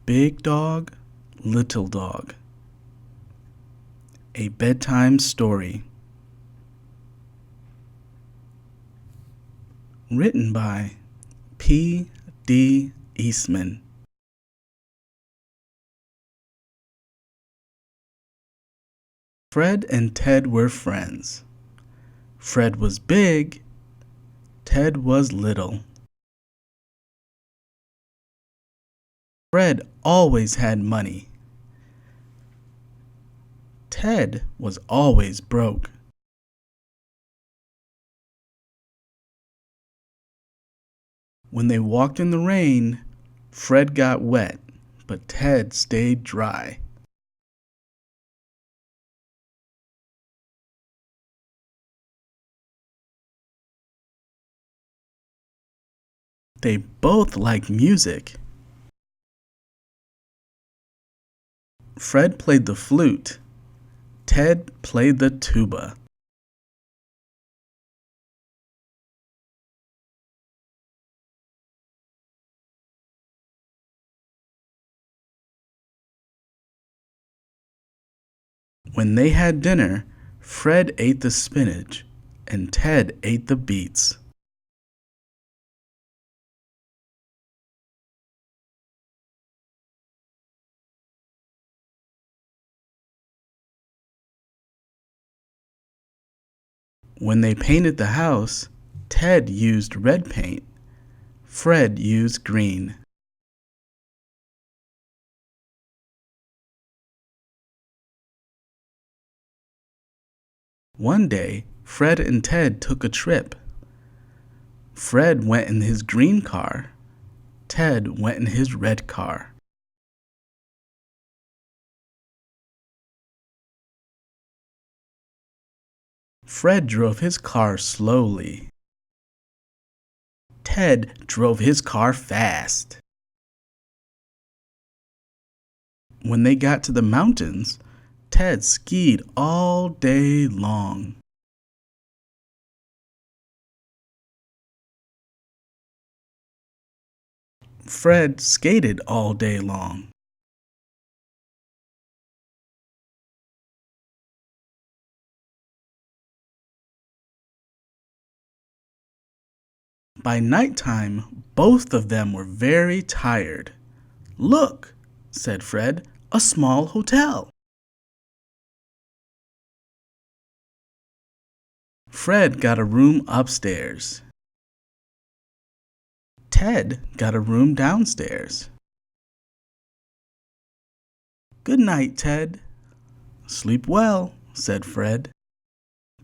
Big Dog, Little Dog. A Bedtime Story. Written by P. D. Eastman. Fred and Ted were friends. Fred was big, Ted was little. Fred always had money. Ted was always broke. When they walked in the rain, Fred got wet, but Ted stayed dry. They both liked music. Fred played the flute. Ted played the tuba. When they had dinner, Fred ate the spinach and Ted ate the beets. When they painted the house, Ted used red paint. Fred used green. One day, Fred and Ted took a trip. Fred went in his green car. Ted went in his red car. Fred drove his car slowly. Ted drove his car fast. When they got to the mountains, Ted skied all day long. Fred skated all day long. By nighttime, both of them were very tired. "Look," said Fred, "a small hotel." Fred got a room upstairs. Ted got a room downstairs. "Good night, Ted." "Sleep well," said Fred.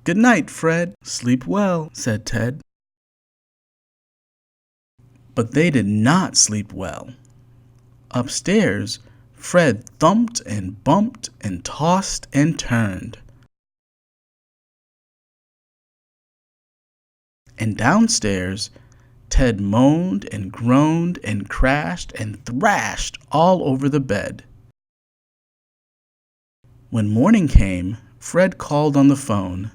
"Good night, Fred." "Sleep well," said Ted. But they did not sleep well. Upstairs, Fred thumped and bumped and tossed and turned. And downstairs, Ted moaned and groaned and crashed and thrashed all over the bed. When morning came, Fred called on the phone.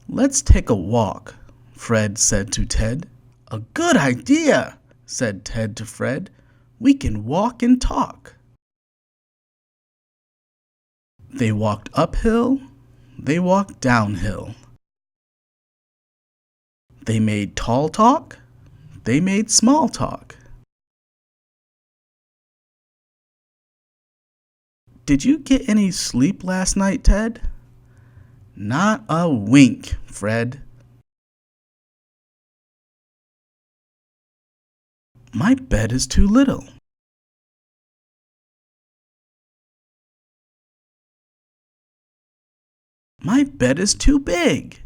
"Let's take a walk," Fred said to Ted. "A good idea," said Ted to Fred. "We can walk and talk." They walked uphill, they walked downhill. They made tall talk, they made small talk. "Did you get any sleep last night, Ted?" "Not a wink, Fred." "My bed is too little." "My bed is too big."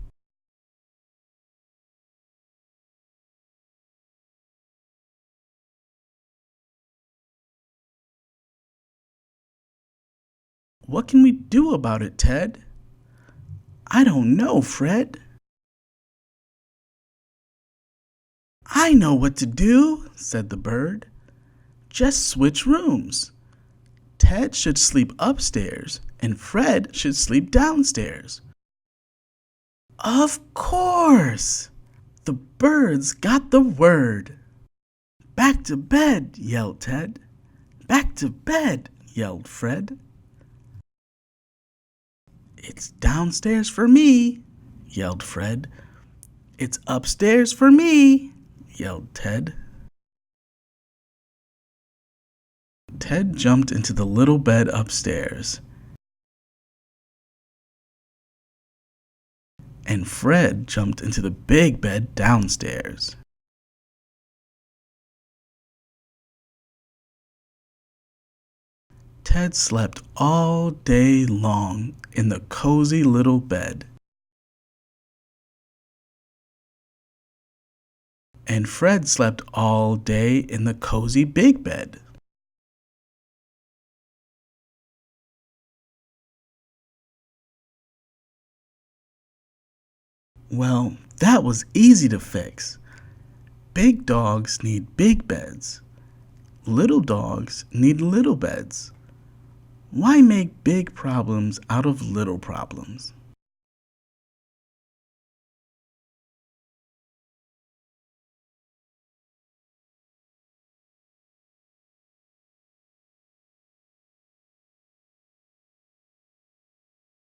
"What can we do about it, Ted?" "I don't know, Fred." "I know what to do," said the bird. "Just switch rooms. Ted should sleep upstairs and Fred should sleep downstairs." Of course! The birds got the word. "Back to bed," yelled Ted. Back to bed, yelled Fred. It's downstairs for me, yelled Fred. It's upstairs for me, yelled Ted. Ted jumped into the little bed upstairs, and Fred jumped into the big bed downstairs. Ted slept all day long in the cozy little bed, and Fred slept all day in the cozy big bed. Well, that was easy to fix. Big dogs need big beds. Little dogs need little beds. Why make big problems out of little problems?